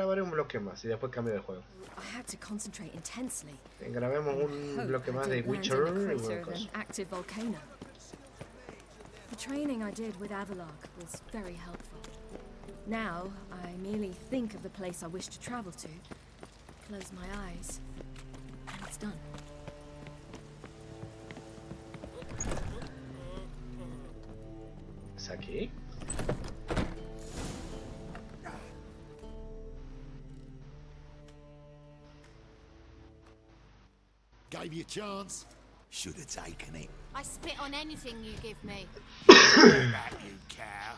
grabaré un bloque más y después cambio de juego. I had to concentrate intensely. Grabemos un bloque más de Witcher y bueno, cosas. Active volcano. The training I did with Avalark was very helpful. Now, I merely think of the place I wish to travel to, close my eyes, and it's done. ¿Es aquí? Gave you a chance. Should have taken it. I spit on anything you give me. That you cow.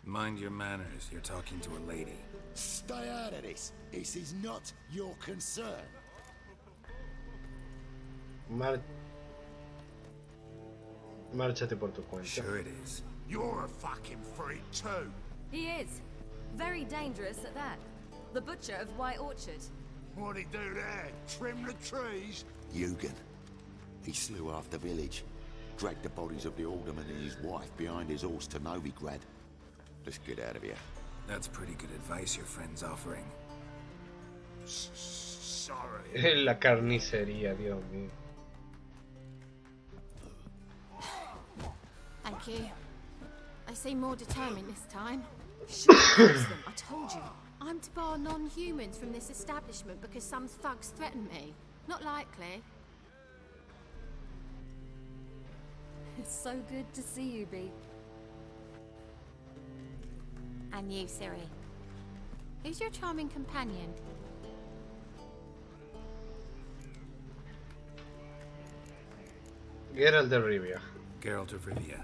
Mind your manners. You're talking to a lady. Stay out of this. This is not your concern. Márchate por tu cuenta. Sure it is. You're a fucking freak too. He is. Very dangerous at that. The butcher of White Orchard. What'd he do there? Trim the trees? Eugen. He slew half the village. Dragged the bodies of the alderman and his wife behind his horse to Novigrad. Let's get out of here. That's pretty good advice your friend's offering. Sorry. La carnicería, Dios mío. Thank you. I seem more determined this time. Should have them, I told you. I'm to bar non-humans from this establishment because some thugs threaten me. Not likely. It's so good to see you, Bee. And you, Ciri. Who's your charming companion? Geralt de Rivia. Geralt of Rivia.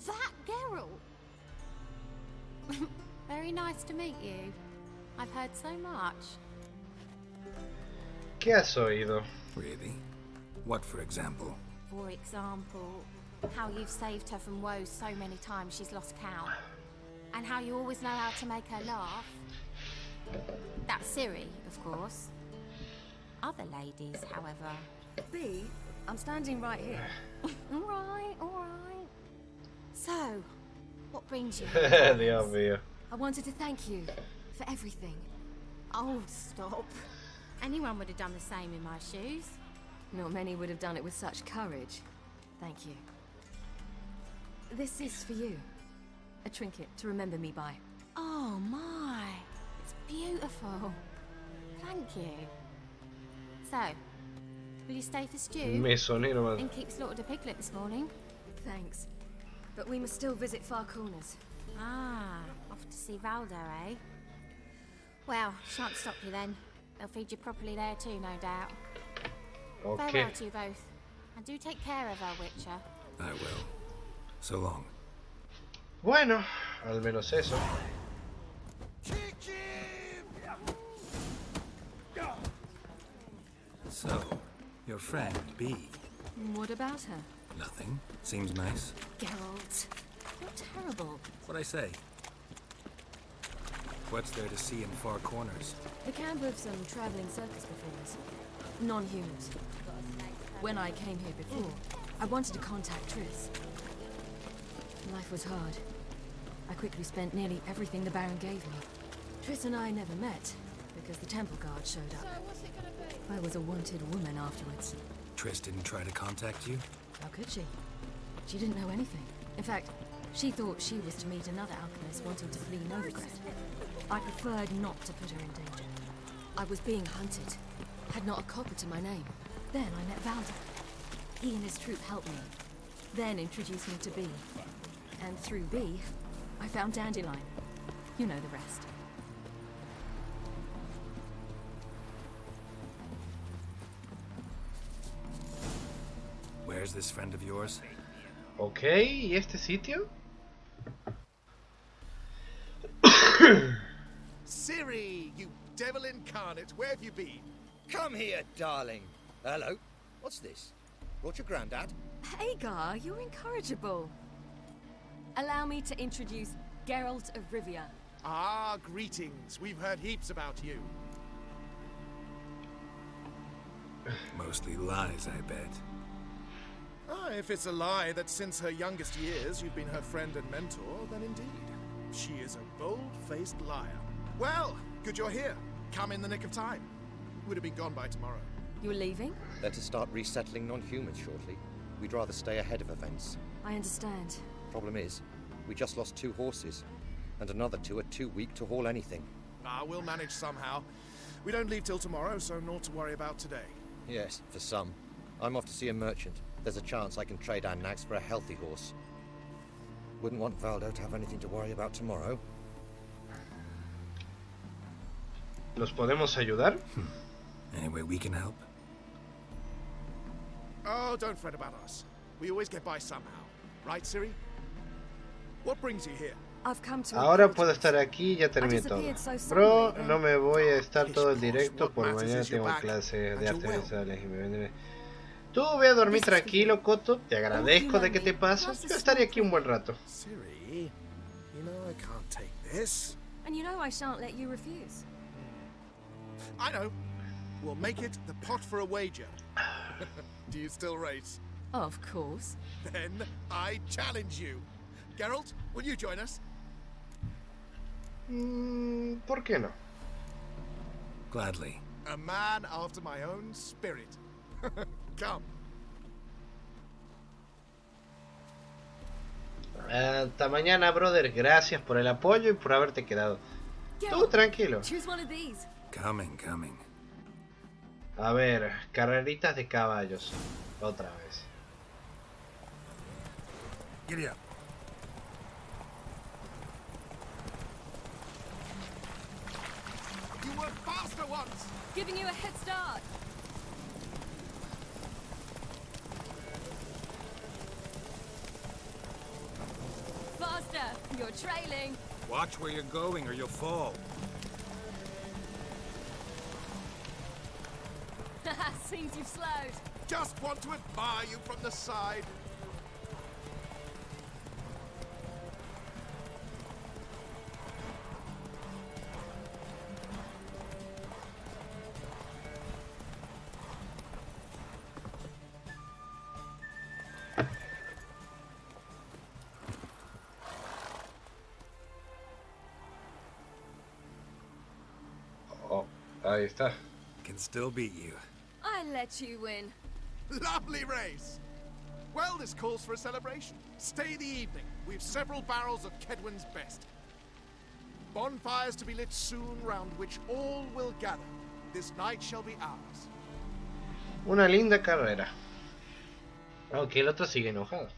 That Geralt! Very nice to meet you. I've heard so much. ¿Qué has oído? Really? What, for example? For example, how you've saved her from woes so many times she's lost count. And how you always know how to make her laugh. That's Ciri, of course. Other ladies, however... Bee, I'm standing right here. Alright, alright. So, what brings you Dios mío. I wanted to thank you for everything. Oh, stop. Anyone would have done the same in my shoes. Not many would have done it with such courage. Thank you. This is for you. A trinket to remember me by. Oh my, it's beautiful. Thank you. So, will you stay for stew? Me soné nomás. And keep slaughtered a piglet this morning? Thanks. But we must still visit Far Corners. Ah, off to see Valdo, eh? Well, shan't stop you then. They'll feed you properly there too, no doubt. Okay. Farewell to you both. And do take care of our Witcher. I will. So long. Bueno, al menos eso. So, your friend, Bee. What about her? Nothing. Seems nice. Geralt, you're terrible. What'd I say? What's there to see in Far Corners? The camp of some traveling circus performers. Non-humans. When I came here before, I wanted to contact Triss. Life was hard. I quickly spent nearly everything the Baron gave me. Triss and I never met, because the temple guard showed up. I was a wanted woman afterwards. Triss didn't try to contact you? How could she? She didn't know anything. In fact, she thought she was to meet another alchemist wanting to flee Novigrad. I preferred not to put her in danger. I was being hunted. Had not a copper to my name. Then I met Valdo. He and his troop helped me. Then introduced me to Bee. And through Bee, I found Dandelion. You know the rest. Where's this friend of yours? Ok, ¿y este sitio? Ciri, you devil incarnate, where have you been? Come here, darling. Hello. What's this? Brought your granddad? Hagar, you're incorrigible. Allow me to introduce Geralt of Rivia. Ah, greetings. We've heard heaps about you. Mostly lies, I bet. Ah, if it's a lie that since her youngest years you've been her friend and mentor, then indeed. She is a bold-faced liar. Well, good you're here. Come in the nick of time. Would have been gone by tomorrow. You're leaving? They're to start resettling non-humans shortly. We'd rather stay ahead of events. I understand. Problem is, we just lost 2 horses, and another 2 are too weak to haul anything. We'll manage somehow. We don't leave till tomorrow, so naught to worry about today. Yes, for some. I'm off to see a merchant. There's a chance I can trade our nags for a healthy horse. Wouldn't want Valdo to have anything to worry about tomorrow. ¿Los podemos ayudar? Any way we can help? Oh, don't fret about us. We always get by somehow. Right, Ciri? What brings you here? I've come to Ahora puedo estar aquí y ya terminé todo. Bro, no me voy a estar todo el directo por mañana tengo clase de artes marciales y me vendré. Tú ve a dormir tranquilo, Coto. Te agradezco de que te pases. Yo estaré aquí un buen rato. Ciri, you know I can't take this. And you know I shan't let you refuse. I know. We'll make it the pot for a wager. Do you still race? Of course. Then I challenge you. Geralt, will you join us? ¿Por qué no? Gladly. A man after my own spirit. Come. Hasta mañana, brother. Gracias por el apoyo y por haberte quedado. Tú tranquilo. Choose one of these. Coming. A ver, carreritas de caballos. Otra vez. Giddy up. You were faster once. Giving you a head start. Faster. You're trailing. Watch where you're going or you'll fall. Seems you've slowed. Just want to admire you from the side. Oh, ahí está. Can still beat you. I let you win. Lovely race. Well, this calls for a celebration. Stay the evening. We've several barrels of Kedwin's best. Bonfires to be lit soon, round which all will gather. This night shall be ours. Una linda carrera. Aunque el otro sigue enojado.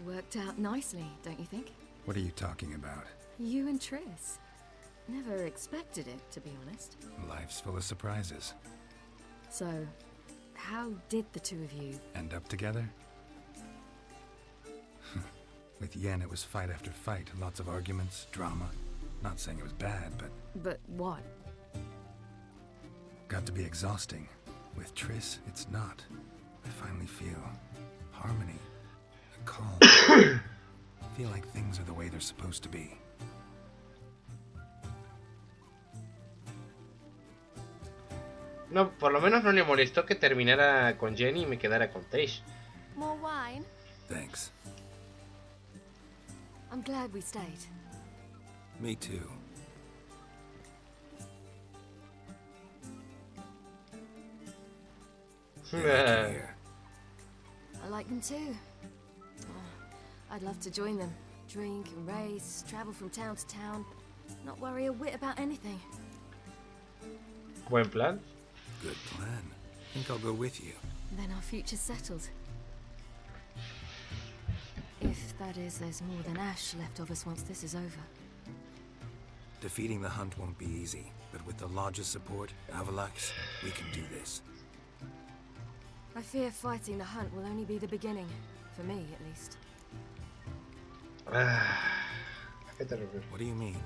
Worked out nicely, don't you think? What are you talking about? You and Triss. Never expected it, to be honest. Life's full of surprises. So, how did the two of you... End up together? With Yen, it was fight after fight. Lots of arguments, drama. Not saying it was bad, but... But what? Got to be exhausting. With Triss, it's not. I finally feel harmony. A calm. Feel like things are the way they're supposed to be. No, por lo menos no le molestó que terminara con Jenny y me quedara con Trish. More wine? Thanks. I'm glad we stayed. Me too. Here. I like them too. I'd love to join them. Drink and race, travel from town to town. Not worry a whit about anything. Buen plan. Good plan. Think I'll go with you. Then our future's settled. If, that is, there's more than ash left of us once this is over. Defeating the hunt won't be easy, but with the Lodge's support, Avalax, we can do this. I fear fighting the hunt will only be the beginning. For me, at least. What do you mean?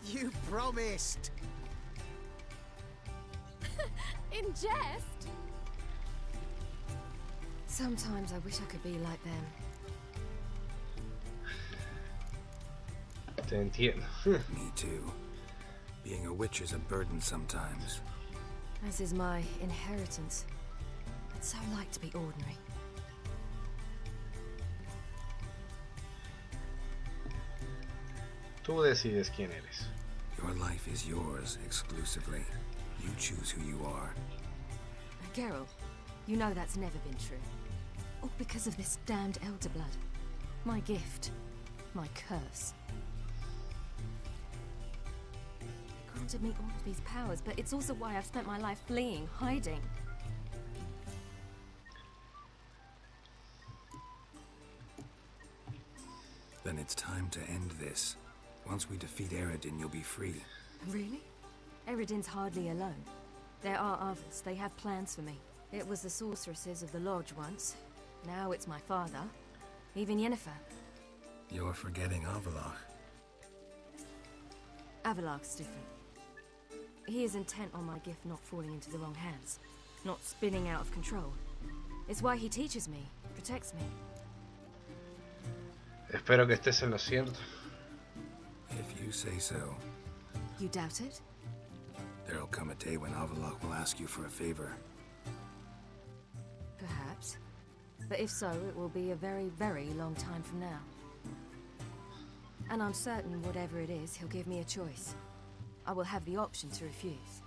You promised. In jest? Sometimes I wish I could be like them. Te entiendo. Me too. Being a witch is a burden sometimes. As is my inheritance. I'd so like to be ordinary. Tú decides quién eres. Your life is yours exclusively. You choose who you are. Geralt, you know that's never been true. All because of this damned elder blood. My gift. My curse. Granted me all of these powers, but it's also why I've spent my life fleeing, hiding. Then it's time to end this. Once we defeat Eredin, you'll be free. Really? Eredin's hardly alone. There are others. They have plans for me. It was the sorceresses of the Lodge once. Now it's my father. Even Yennefer. You're forgetting Avallac'h. Avallac'h's different. He is intent on my gift not falling into the wrong hands. Not spinning out of control. It's why he teaches me, protects me. Espero que estés en lo cierto. If you say so. You doubt it? There'll come a day when Avallac'h will ask you for a favor. Perhaps. But if so, it will be a very, very long time from now. And I'm certain whatever it is, he'll give me a choice. I will have the option to refuse.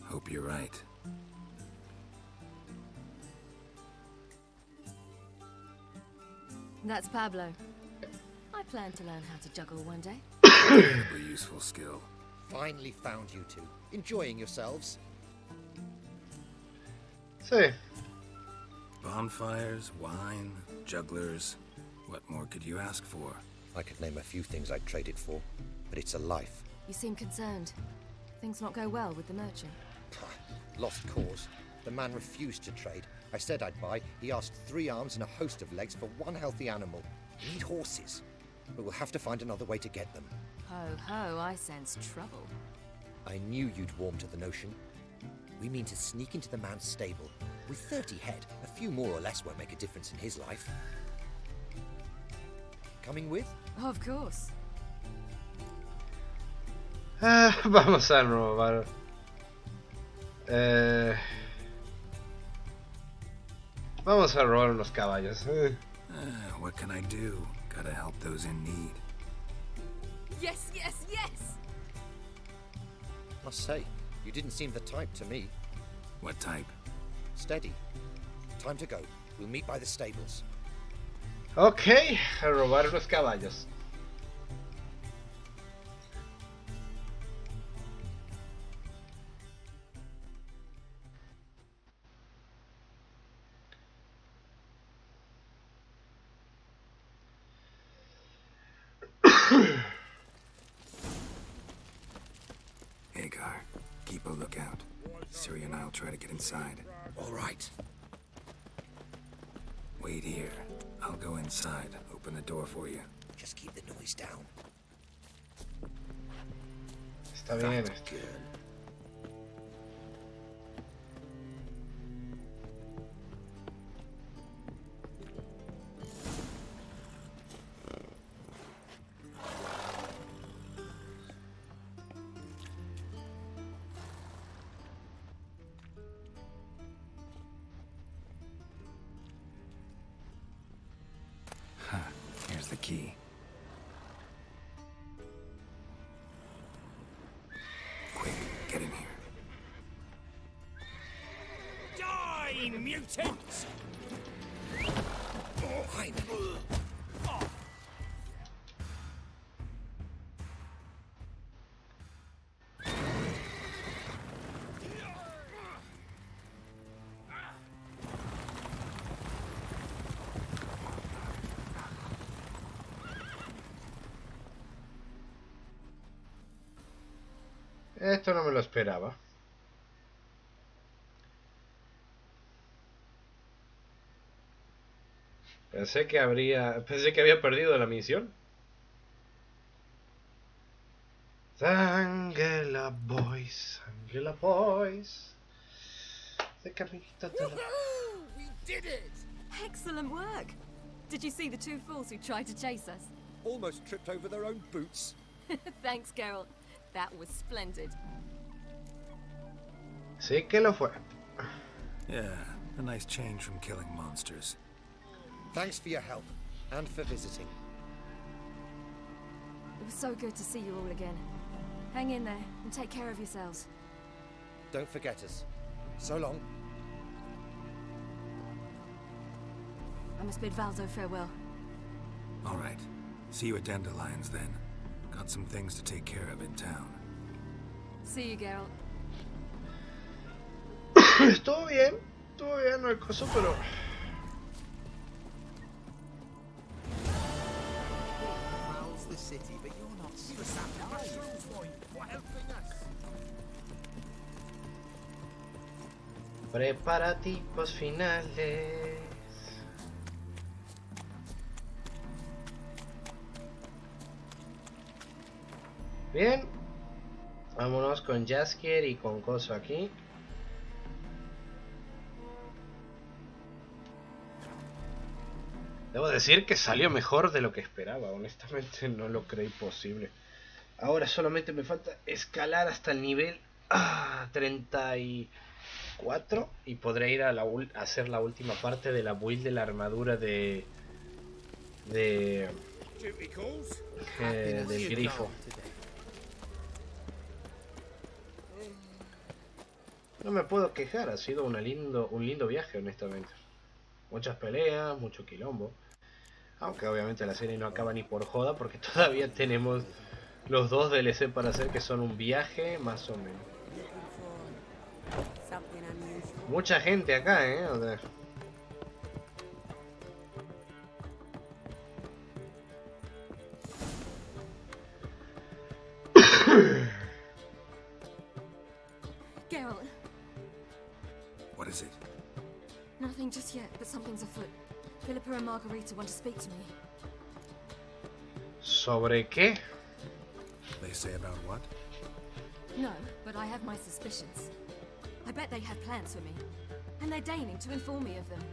Hope you're right. That's Pablo. I plan to learn how to juggle one day. Incredibly useful skill. Finally found you two. Enjoying yourselves? Sí. Bonfires, wine, jugglers. What more could you ask for? I could name a few things I'd trade it for, but it's a life. You seem concerned. Things not go well with the merchant. Lost cause. The man refused to trade. I said I'd buy. He asked 3 arms and a host of legs for 1 healthy animal. We need horses, but we'll have to find another way to get them. Ho ho, I sense trouble. I knew you'd warm to the notion. We mean to sneak into the man's stable. With 30 head, a few more or less won't make a difference in his life. Coming with? Of course. Vamos a robar. Vamos a robar unos caballos. What can I do? Gotta help those in need. Yes, yes, yes! Must say, you didn't seem the type to me. What type? Steady. Time to go. We'll meet by the stables. Ok, a robar unos caballos. Hagar, keep a lookout. Ciri and I'll try to get inside. All right. Wait here. I'll go inside. Open the door for you. Just keep the noise down. Está bien esto. Good. Here's the key. Quick, get in here. Die, mutants! Fine. Esto no me lo esperaba. Pensé que había perdido la misión. Angela Boys, Angela Boys. The caminito de la... We did it! Excellent work! Did you see the 2 fools who tried to chase us? Almost tripped over their own boots. Thanks, Geralt. That was splendid. Sí que lo fue. Yeah, a nice change from killing monsters. Thanks for your help, and for visiting. It was so good to see you all again. Hang in there, and take care of yourselves. Don't forget us. So long. I must bid Valdo farewell. All right. See you at Dandelions then. Got some things to take care of in town. See you, Geralt. Estuvo bien, no hay cosa, pero... The city, but you're not for helping us. Preparativos finales. Bien, vámonos con Jaskier y con Coso aquí. Debo decir que salió mejor de lo que esperaba, honestamente no lo creí posible. Ahora solamente me falta escalar hasta el nivel 34 y podré ir a hacer la última parte de la build de la armadura del grifo. No me puedo quejar, ha sido un lindo viaje, honestamente. Muchas peleas, mucho quilombo. Aunque obviamente la serie no acaba ni por joda, porque todavía tenemos los 2 DLC para hacer, que son un viaje más o menos. Mucha gente acá, o sea. Geralt. What is it? Nothing just yet, but something's afoot. Philippa and Margarita want to speak to me. ¿Sobre qué? They say about what? No, but I have my suspicions. I bet they have plans for me, and they're deigning to inform me of them.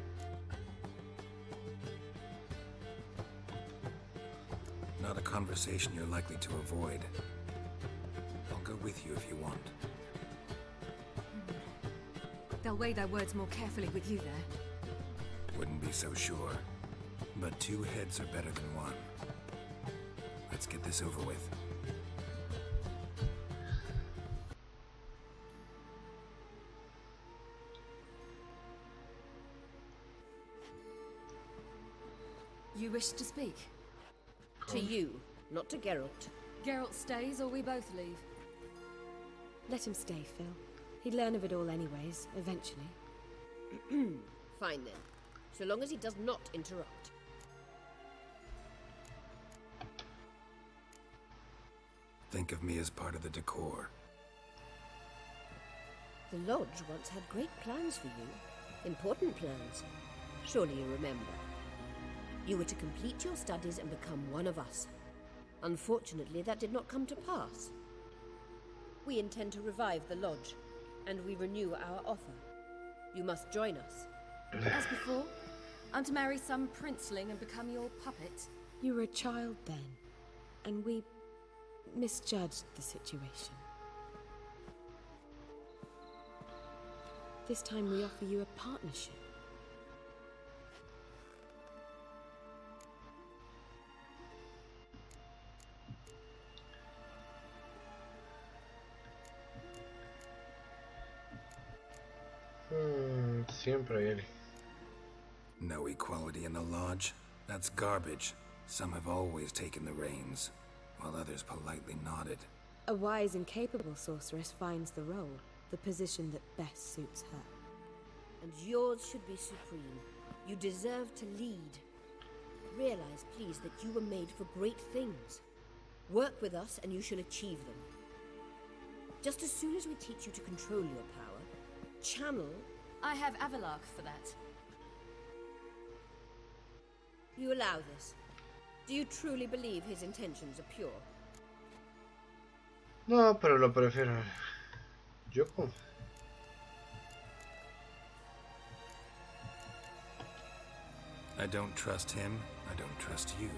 Not a conversation you're likely to avoid. I'll go with you if you want. They'll weigh their words more carefully with you there. Wouldn't be so sure. But 2 heads are better than 1. Let's get this over with. You wish to speak? To you, not to Geralt. Geralt stays or we both leave? Let him stay, Phil. He'd learn of it all anyways, eventually. Fine then. So long as he does not interrupt. Think of me as part of the decor. The Lodge once had great plans for you. Important plans. Surely you remember. You were to complete your studies and become one of us. Unfortunately, that did not come to pass. We intend to revive the Lodge, and we renew our offer. You must join us. As before? I'm to marry some princeling and become your puppet? You were a child then, and we misjudged the situation. This time we offer you a partnership. Siempre hay alguien. No equality in the Lodge? That's garbage. Some have always taken the reins, while others politely nodded. A wise and capable sorceress finds the role, the position that best suits her. And yours should be supreme. You deserve to lead. Realize, please, that you were made for great things. Work with us and you shall achieve them. Just as soon as we teach you to control your power, channel... I have Avalark for that. You allow this. Do you truly believe his intentions are pure? No, pero lo prefiero. Yo con... I don't trust him, I don't trust you,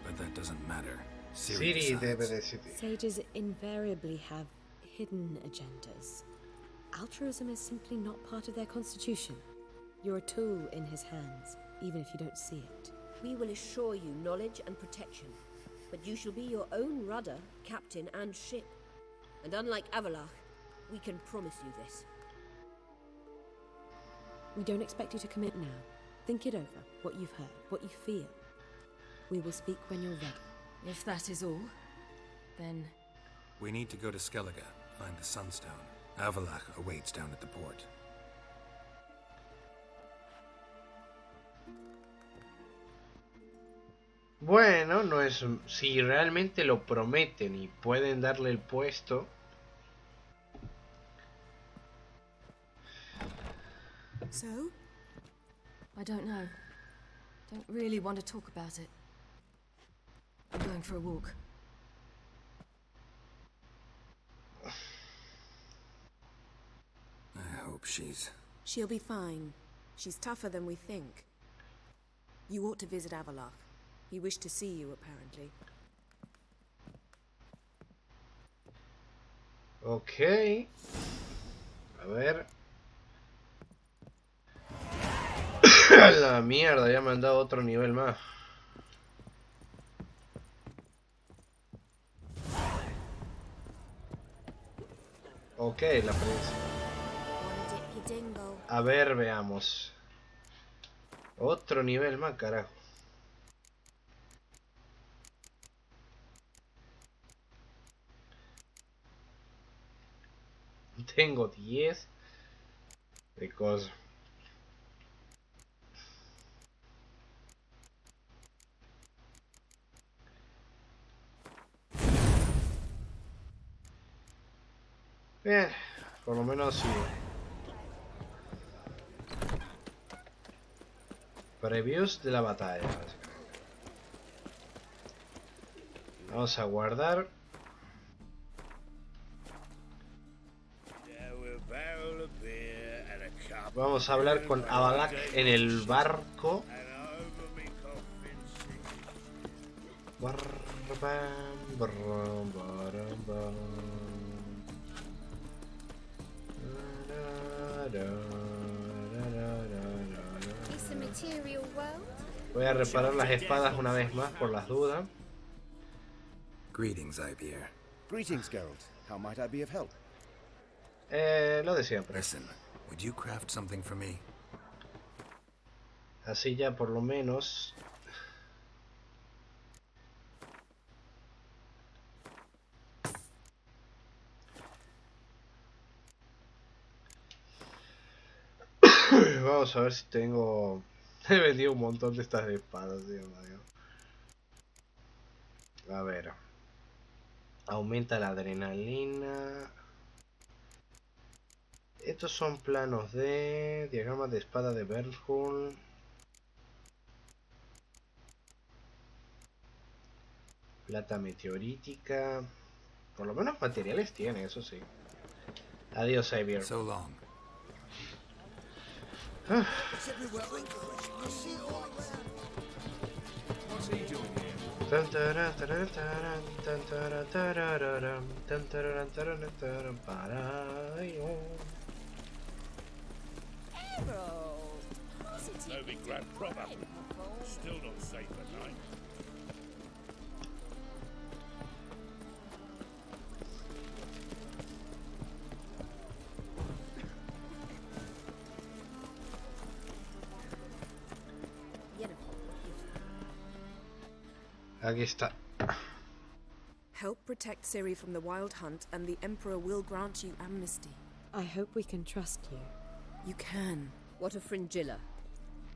but that doesn't matter. Ciri debe decidir. Sages invariably have hidden agendas. Altruism is simply not part of their constitution. You're a tool in his hands, even if you don't see it. We will assure you knowledge and protection, but you shall be your own rudder, captain, and ship. And unlike Avalach, we can promise you this. We don't expect you to commit now. Think it over, what you've heard, what you feel. We will speak when you're ready. If that is all, then... We need to go to Skellige, find the Sunstone. Avalach awaits down at the port. Bueno, no es... Si realmente lo prometen y pueden darle el puesto... So? I don't know. Don't really want to talk about it. I'm going for a walk. I hope she's... She'll be fine. She's tougher than we think. You ought to visit Avalach. He wished to see you, apparently. Ok. A ver. La mierda, ya me han dado otro nivel más. Ok, la princesa. A ver, veamos. Otro nivel más, carajo. Tengo 10 de cosas. Bien, por lo menos sí. Previews de la batalla. Vamos a guardar. Vamos a hablar con Avalach en el barco. Voy a reparar las espadas una vez más por las dudas. Greetings, Ivier. Greetings, Geralt. How might I be of help? Lo de siempre. Listen, would you craft something for me? Así ya por lo menos. Vamos a ver si tengo... He vendido un montón de estas espadas, Dios mío. A ver. Aumenta la adrenalina. Estos son planos de... Diagrama de espada de Berlhorn. Plata meteorítica. Por lo menos materiales tiene, eso sí. Adiós, Ivier. So long. Novigrad proper. Still not safe at night. Aquí está. Help protect Ciri from the Wild Hunt, and the Emperor will grant you amnesty. I hope we can trust you. You can. What of Fringilla?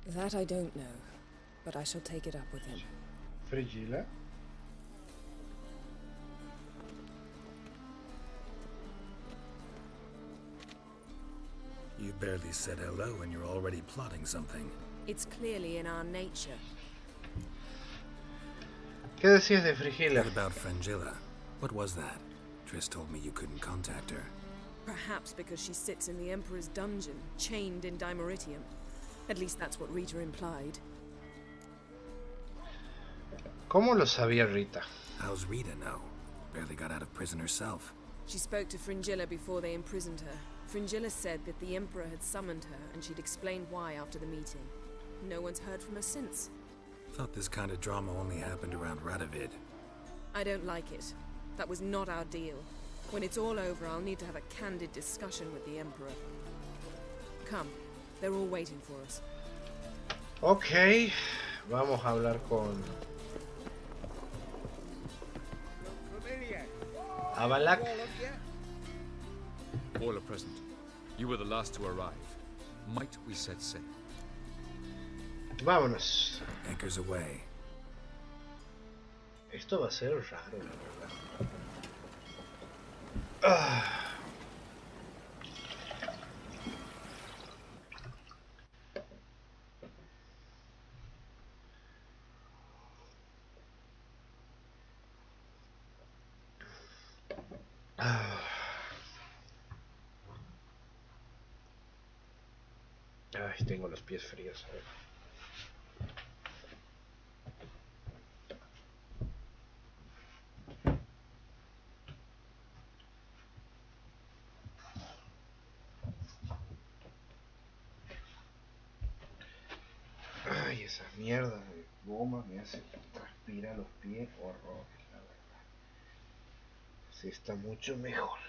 That I don't know, but I shall take it up with him. Fringilla. You barely said hello and you're already plotting something. It's clearly in our nature. ¿Qué decías de Fringilla? What about Fringilla? What was that? Triss told me you couldn't contact her. Perhaps because she sits in the Emperor's dungeon, chained in Dimeritium. At least that's what Rita implied. ¿Cómo lo sabía Rita? How's Rita know? Barely got out of prison herself. She spoke to Fringilla before they imprisoned her. Fringilla said that the Emperor had summoned her, and she'd explained why after the meeting. No one's heard from her since. Thought this kind of drama only happened around Radovid. I don't like it. That was not our deal. When it's all over, I'll need to have a candid discussion with the Emperor. Come, they're all waiting for us. Ok, vamos a hablar con Avalak. All are present. You were the last to arrive. Might we set sail? Vámonos. Anchors away. Esto va a ser raro, la verdad. Ah. Ay, tengo los pies fríos. A ver. Ay, esa mierda de goma me hace transpirar los pies. Horror, la verdad. Sí, está mucho mejor.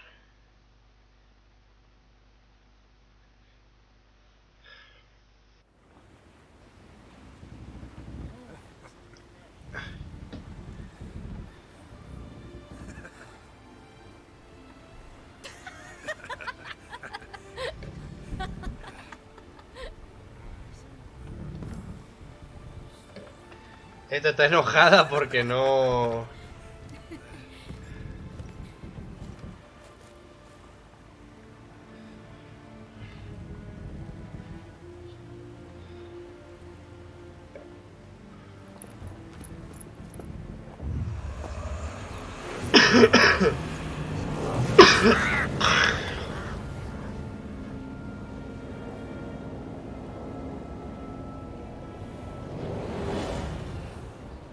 Esta está enojada porque no...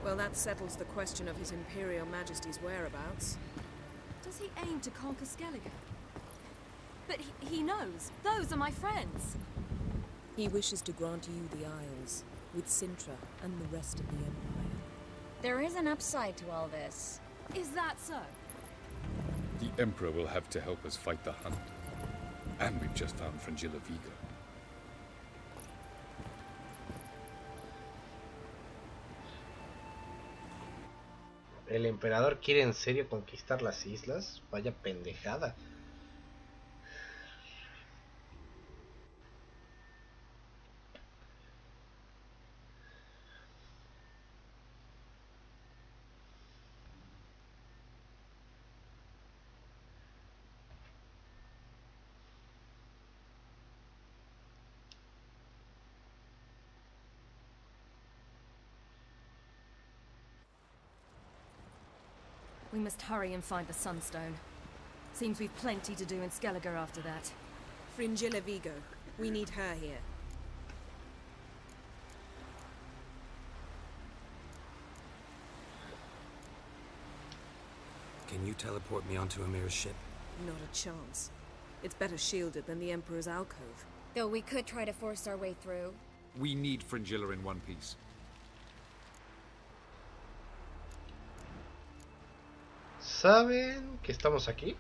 Well, that settles the question of His Imperial Majesty's whereabouts. Does he aim to conquer Skellige? But he knows. Those are my friends. He wishes to grant you the Isles, with Sintra and the rest of the Empire. There is an upside to all this. Is that so? The Emperor will have to help us fight the Hunt. And we've just found Fringilla Vigo. ¿El emperador quiere en serio conquistar las islas? Vaya pendejada. We must hurry and find the Sunstone. Seems we've plenty to do in Skellige after that. Fringilla Vigo. We need her here. Can you teleport me onto Amir's ship? Not a chance. It's better shielded than the Emperor's alcove. Though we could try to force our way through. We need Fringilla in one piece. ¿Saben que estamos aquí?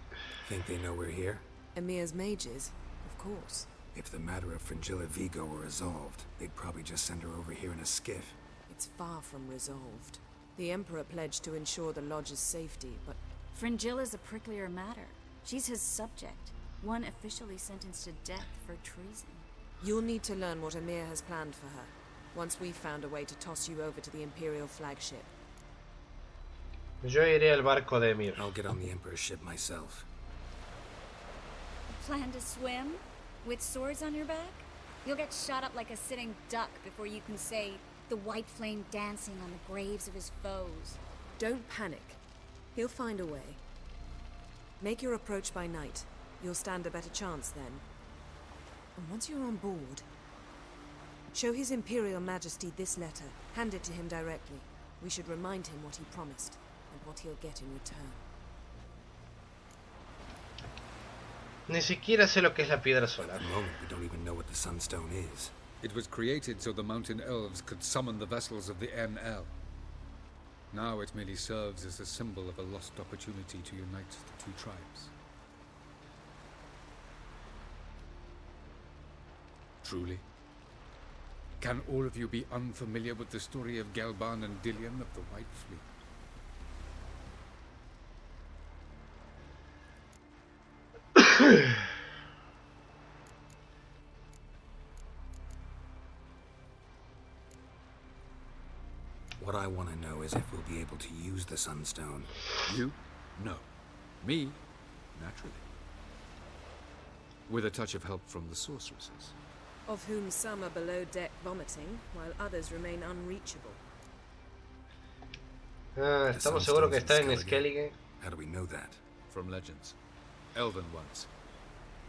Think they know we're here? Emir's mages, of course. If the matter of Fringilla Vigo were resolved, they'd probably just send her over here in a skiff. It's far from resolved. The Emperor pledged to ensure the Lodge's safety, but... Fringilla's a pricklier matter. She's his subject, one officially sentenced to death for treason. You'll need to learn what Emir has planned for her, once we've found a way to toss you over to the Imperial flagship. Yo iré al barco de Emir. I'll get on the Emperor's ship myself. Plan to swim? With swords on your back? You'll get shot up like a sitting duck before you can say, the white flame dancing on the graves of his foes. Don't panic. He'll find a way. Make your approach by night. You'll stand a better chance then. And once you're on board, show His Imperial Majesty this letter. Hand it to him directly. We should remind him what he promised. and what he'll get in return. Ni siquiera sé lo que es la piedra solar. At the moment, we don't even know what the Sunstone is. It was created so the mountain elves could summon the vessels of the NL. Now it merely serves as a symbol of a lost opportunity to unite the two tribes. Truly? Can all of you be unfamiliar with the story of Gelban and Dillion of the White Fleet? What I want to know is if we'll be able to use the Sunstone. You? No. Me? Naturally. With a touch of help from the sorceresses. Of whom some are below deck vomiting, while others remain unreachable. Estamos seguros que está en Skellige. How do we know that? From legends. Elven ones.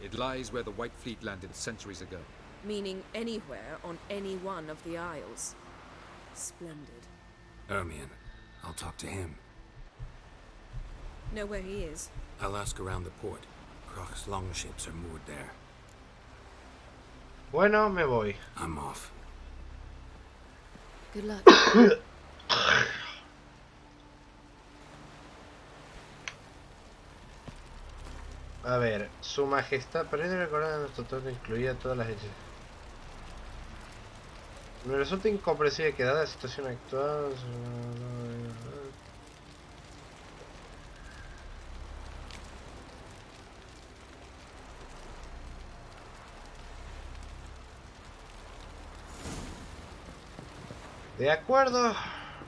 It lies where the White Fleet landed centuries ago. Meaning anywhere on any one of the Isles. Splendid. Ermion. I'll talk to him. Know where he is? I'll ask around the port. Croc's longships are moored there. Bueno, me voy. I'm off. Good luck. A ver, su majestad, pero hay que recordar que nuestro trato incluía todas las hechas. Me resulta incomprensible que dada la situación actual... De acuerdo.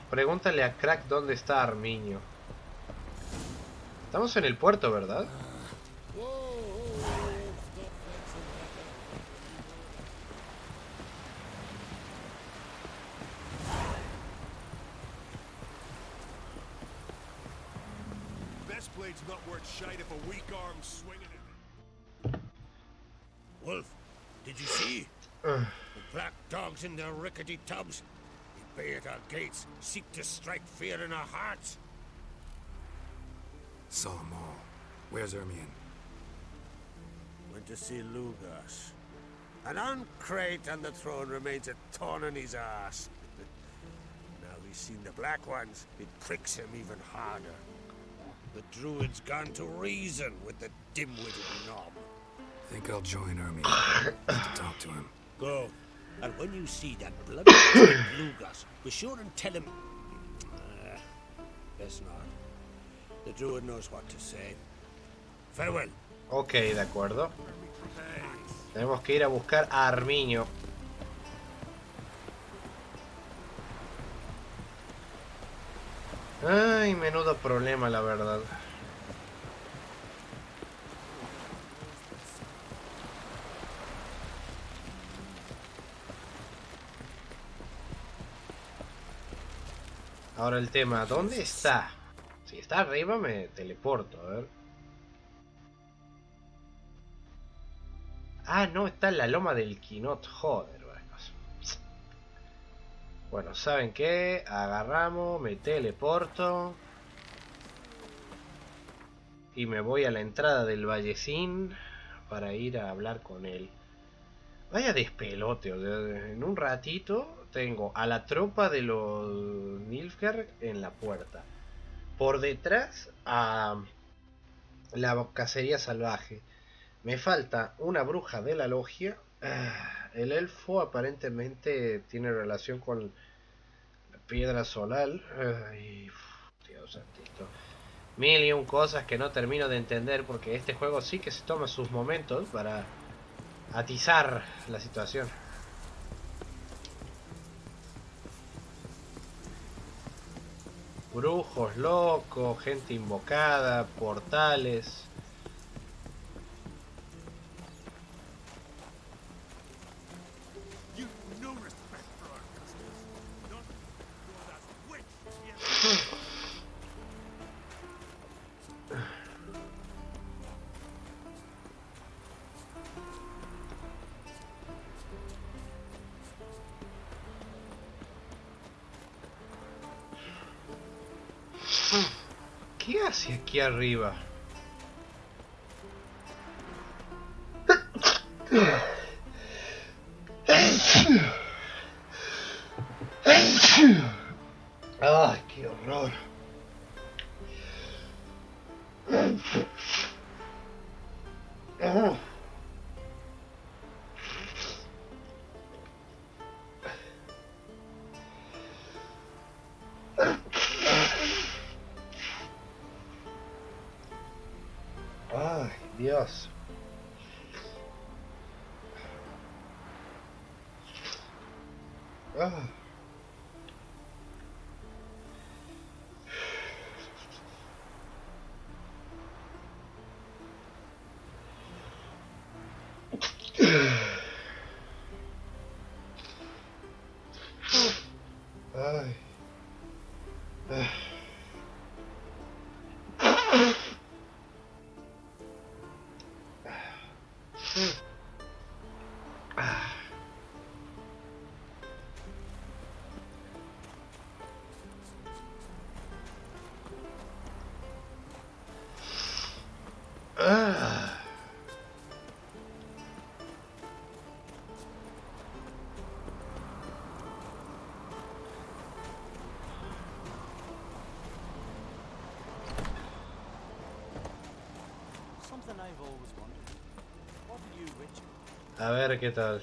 Pregúntale a Crack dónde está Armiño. Estamos en el puerto, ¿verdad? Blade's not worth shite if a weak arm swinging it. Wolf, did you see? The black dogs in their rickety tubs. They bay at our gates, seek to strike fear in our hearts. Saw them all. Where's Ermion? Went to see Lugas. An uncrate on the throne remains a thorn in his ass. Now he's seen the black ones, it pricks him even harder. The druid's gone to reason with the dim-witted knob. Think I'll join Ermion. Need to talk to him. Go. And when you see that bloody Lugas, be sure and tell him... Best not. The druid knows what to say. Farewell. Ok, de acuerdo. Tenemos que ir a buscar a Armiño. Ay, menudo problema, la verdad. Ahora el tema, ¿dónde está? Si está arriba me teleporto, a ver. Ah, no, está en la loma del Quinot, joder. Bueno, ¿saben qué? Agarramos, me teleporto. Y me voy a la entrada del Vallecín para ir a hablar con él. Vaya despelote, o sea, en un ratito tengo a la tropa de los Nilfgaard en la puerta. Por detrás a la cacería salvaje. Me falta una bruja de la logia. El elfo aparentemente tiene relación con la piedra solar. Ay, Dios santito. Mil y un cosas que no termino de entender porque este juego sí que se toma sus momentos para atizar la situación. Brujos locos, gente invocada, portales. ¿Qué hace aquí arriba? ¡Ay, qué horror! ¡Ay, Dios! ¡Ah! Ay. Something I've always wondered. What are you, Richard? A ver qué tal.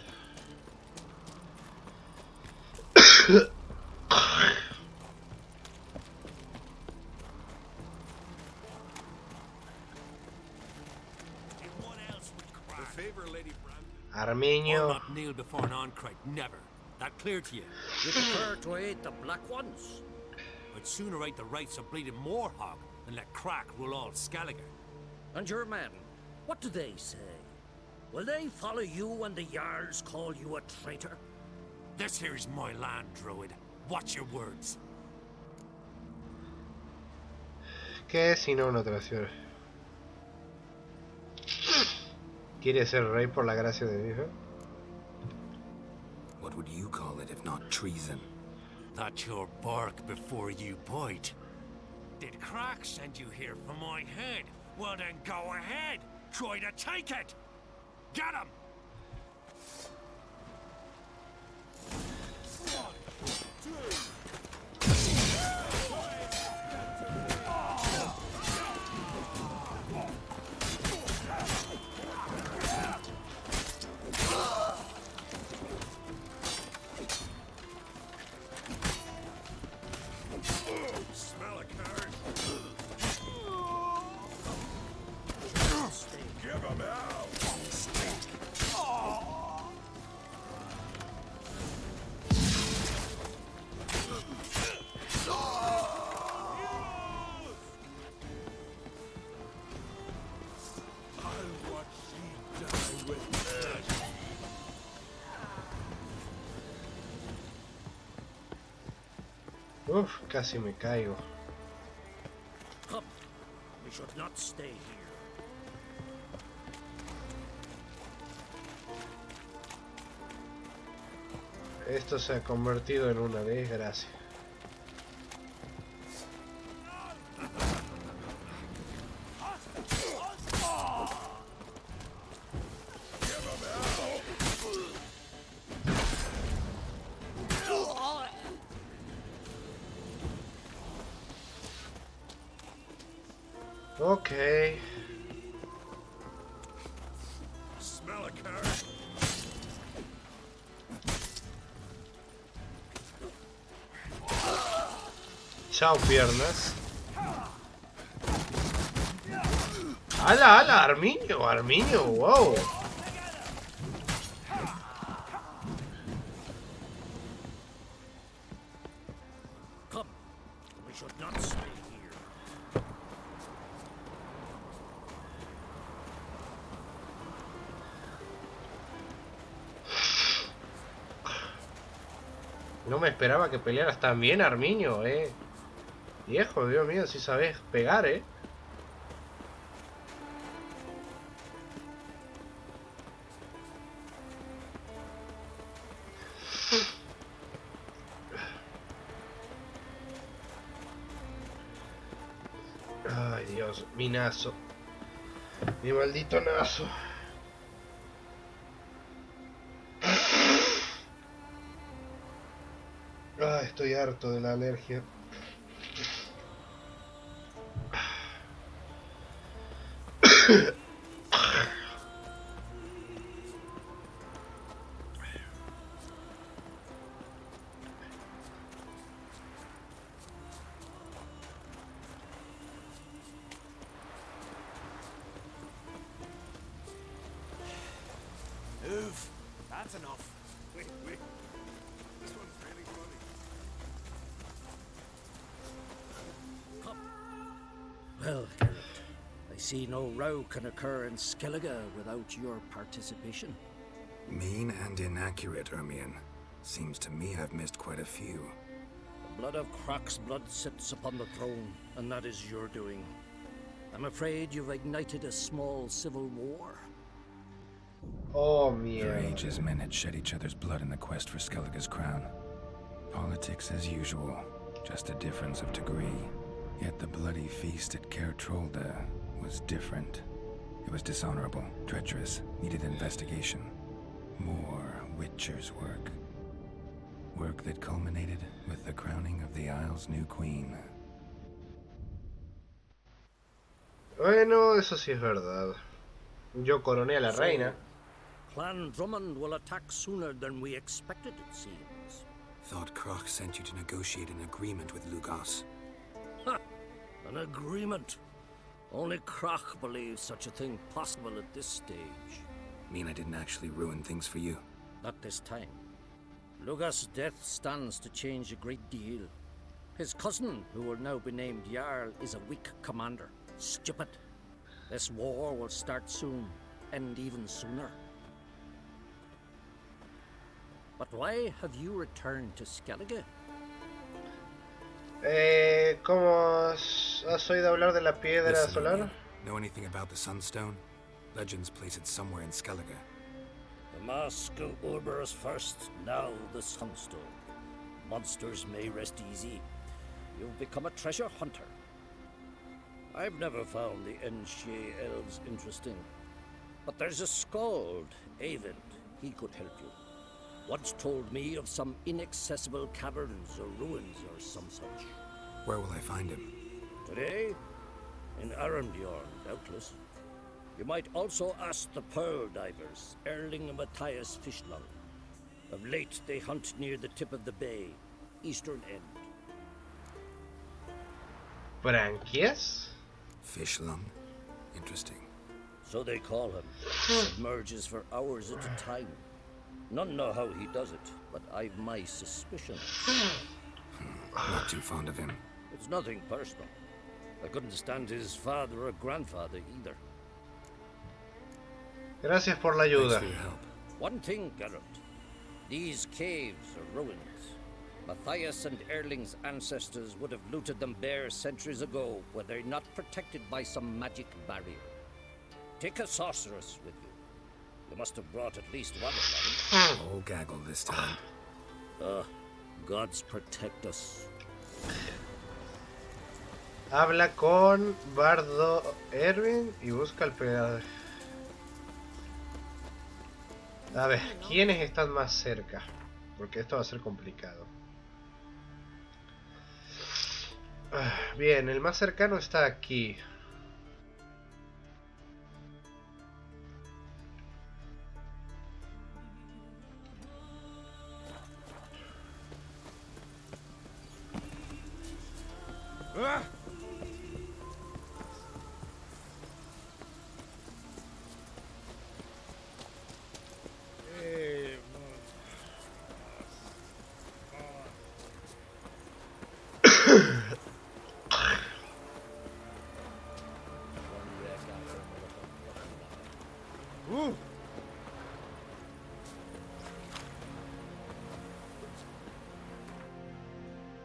Arminio. I'll not kneel before an Oncrite, never. That clear to you? You prefer to eat the black ones? I'd sooner eat the rights of bleeding Moorhog than let Crack rule all Skellige. And your men, what do they say? Will they follow you when the Jarls call you a traitor? This here's my land, Druid. Watch your words. ¿Qué es sino una traición? ¿Quiere ser rey por la gracia de Dios? What would you call it if not treason? That's your bark before you bite. Did Crack send you here for my head? Well then go ahead. Try to take it. Get him! Uf, casi me caigo. Come, we should not stay here. Esto se ha convertido en una desgracia. Okay. Smell a carrot. Chao, piernas. ¡Hala, hala! Arminio, Arminio, wow. Come, we should not stay here. No me esperaba que pelearas tan bien, Arminio, Viejo, Dios mío, si sabes pegar, Dios, mi nazo. Mi maldito nazo. Ah, estoy harto de la alergia. Move. That's enough. Wait. This one's really funny. Well, Geralt, I see no row can occur in Skellige without your participation. Mean and inaccurate, Ermion. Seems to me I've missed quite a few. The blood of Croc's blood sits upon the throne, and that is your doing. I'm afraid you've ignited a small civil war. Oh, For mierda. ages, men had shed each other's blood in the quest for Skellige's crown. Politics as usual, just a difference of degree. Yet the bloody feast at Caer Trolde was different. It was dishonorable, treacherous, needed investigation. More Witcher's work. Work that culminated with the crowning of the Isle's new queen. Bueno, eso sí es verdad. Yo coroné a la reina. Clan Drummond will attack sooner than we expected, it seems. Thought Croc sent you to negotiate an agreement with Lugos. Ha! An agreement? Only Croc believes such a thing possible at this stage. Mean I didn't actually ruin things for you? Not this time. Lugos' death stands to change a great deal. His cousin, who will now be named Jarl, is a weak commander. Stupid. This war will start soon, end even sooner. But why have you returned to Skellige? ¿Cómo has oído hablar de la piedra Listen, solar? Ermion, know anything about the Sunstone? Legends place it somewhere in Skellige. The mask of Urberus first, now the Sunstone. Monsters may rest easy. You've become a treasure hunter. I've never found the Enshe elves interesting. But there's a skald, Eyvind. He could help you. Once told me of some inaccessible caverns or ruins or some such. Where will I find him? Today? In Arendbjorn, doubtless. You might also ask the Pearl Divers, Erling and Matthias Fishlung. Of late, they hunt near the tip of the bay, eastern end. ¿Branquias? Fishlung? Interesting. So they call him. Submerges for hours at a time. None know how he does it, but I've my suspicions. Not too fond of him. It's nothing personal. I couldn't stand his father or grandfather either. Gracias por la ayuda. Thanks for your help. One thing, Geralt. These caves are ruins. Matthias and Erling's ancestors would have looted them bare centuries ago were they not protected by some magic barrier. Take a sorceress with you. You must have brought at least one along. Oh, gaggle this time. Gods protect us. Habla con Bardo Erwin y busca el pedador. A ver, ¿quiénes están más cerca? Porque esto va a ser complicado. Bien, el más cercano está aquí.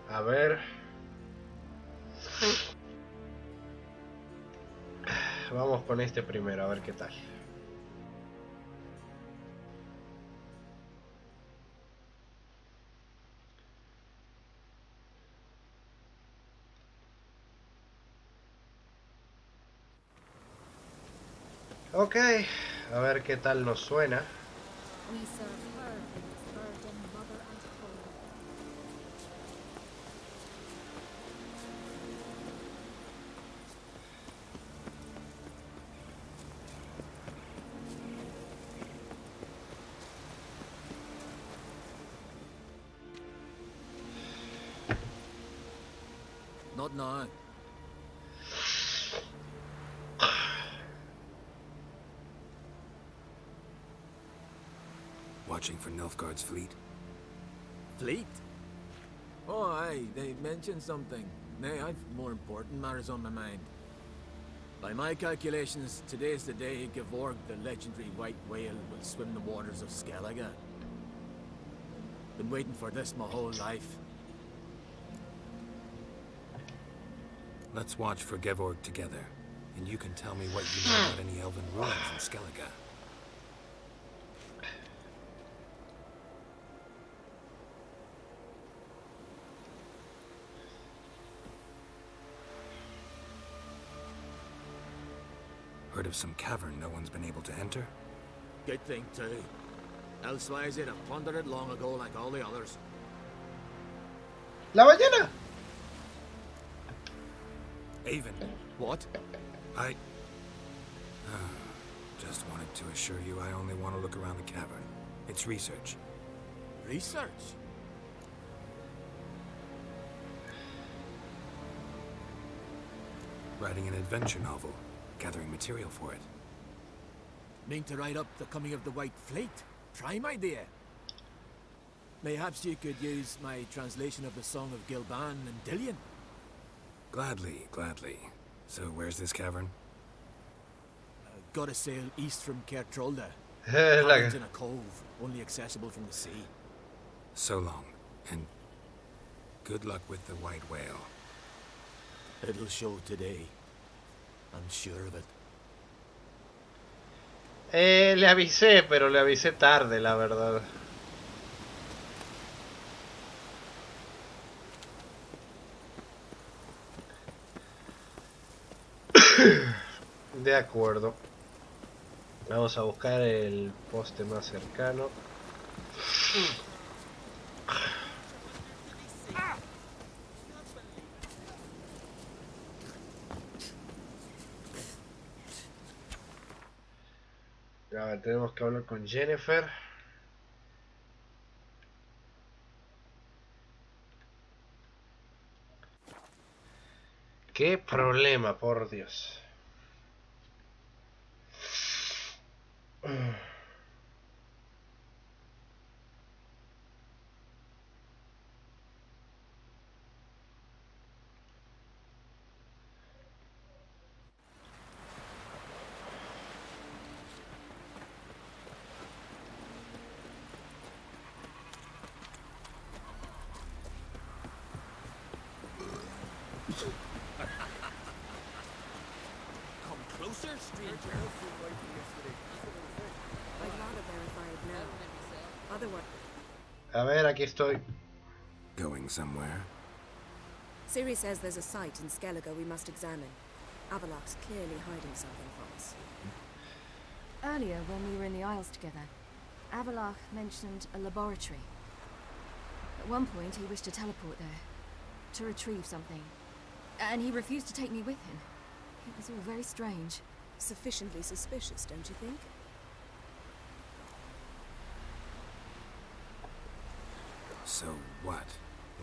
A ver. Vamos con este primero, a ver qué tal. Ok, a ver qué tal nos suena. We serve her in its virgin mother and home. Not now. Watching for Nilfgaard's fleet? Fleet? Oh, aye, they mentioned something. Nay, I've more important matters on my mind. By my calculations, today's the day Gevorg, the legendary white whale, will swim the waters of Skellige. Been waiting for this my whole life. Let's watch for Gevorg together, and you can tell me what you know about any elven ruins in Skellige. Heard of some cavern no one's been able to enter? Good thing, too. Elsewise, they'd have plundered it long ago like all the others. La ballena! Avon. What? I... just wanted to assure you I only want to look around the cavern. It's research. Research? Writing an adventure novel. Gathering material for it. Mean to write up the coming of the White Fleet? Prime idea. Mayhaps you could use my translation of the Song of Gilban and Dillion. Gladly, gladly. So where's this cavern? Gotta sail east from Kertrolde. Like Caverns in a cove, only accessible from the sea. So long, and good luck with the white whale. It'll show today. I'm sure of it. Le avisé, pero le avisé tarde, la verdad. De acuerdo. Vamos a buscar el poste más cercano. A ver, tenemos que hablar con Jennifer. Qué problema, por Dios. Come closer, stranger. I'd rather verify it now. Otherwise... A ver, aquí estoy. Going somewhere? Siri says there's a site in Skellige we must examine. Avalok's clearly hiding something from us. Earlier, when we were in the Isles together, Avalok mentioned a laboratory. At one point, he wished to teleport there, to retrieve something. And he refused to take me with him. It was all very strange. Sufficiently suspicious, don't you think? So what?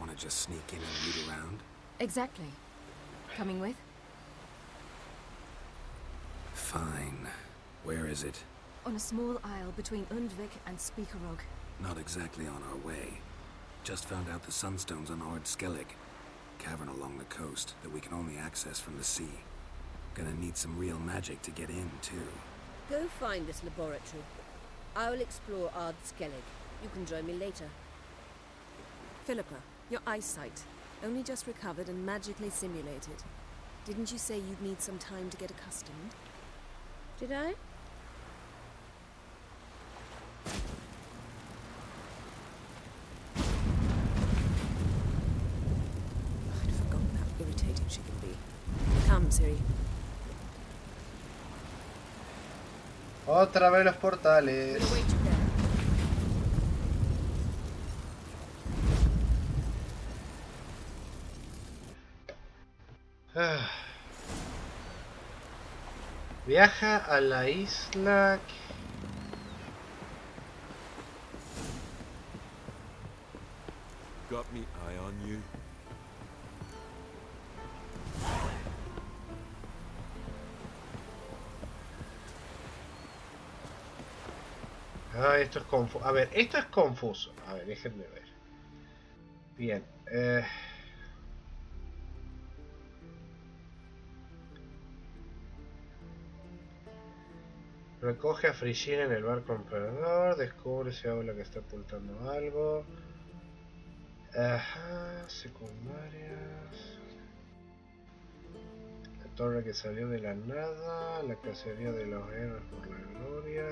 Want to just sneak in and loot around? Exactly. Coming with? Fine. Where is it? On a small isle between Undvik and Speakerog. Not exactly on our way. Just found out the sunstones on Ord Skellig. Cavern along the coast that we can only access from the sea. Gonna need some real magic to get in, too. Go find this laboratory. I will explore Ard Skellig. You can join me later. Philippa, your eyesight. Only just recovered and magically simulated. Didn't you say you'd need some time to get accustomed? Did I? I'd forgotten how irritating she can be. Come, Siri. Otra vez los portales. Ah. Viaja a la isla. Got me eye on you. Ah, esto es confuso. A ver, esto es confuso. A ver, déjenme ver. Bien. Recoge a Frigina en el barco emperador. Descubre si habla que está ocultando algo. Ajá, secundarias. La torre que salió de la nada. La cacería de los héroes por la gloria.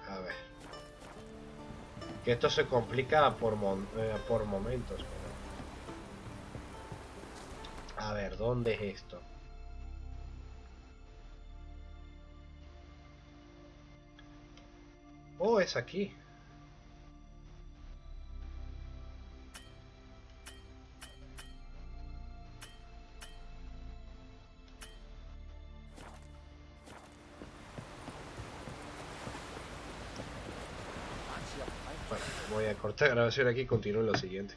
A ver. Que esto se complica por momentos. A ver, ¿dónde es esto? Oh, es aquí. Bueno, voy a cortar la grabación aquí y continúo en lo siguiente.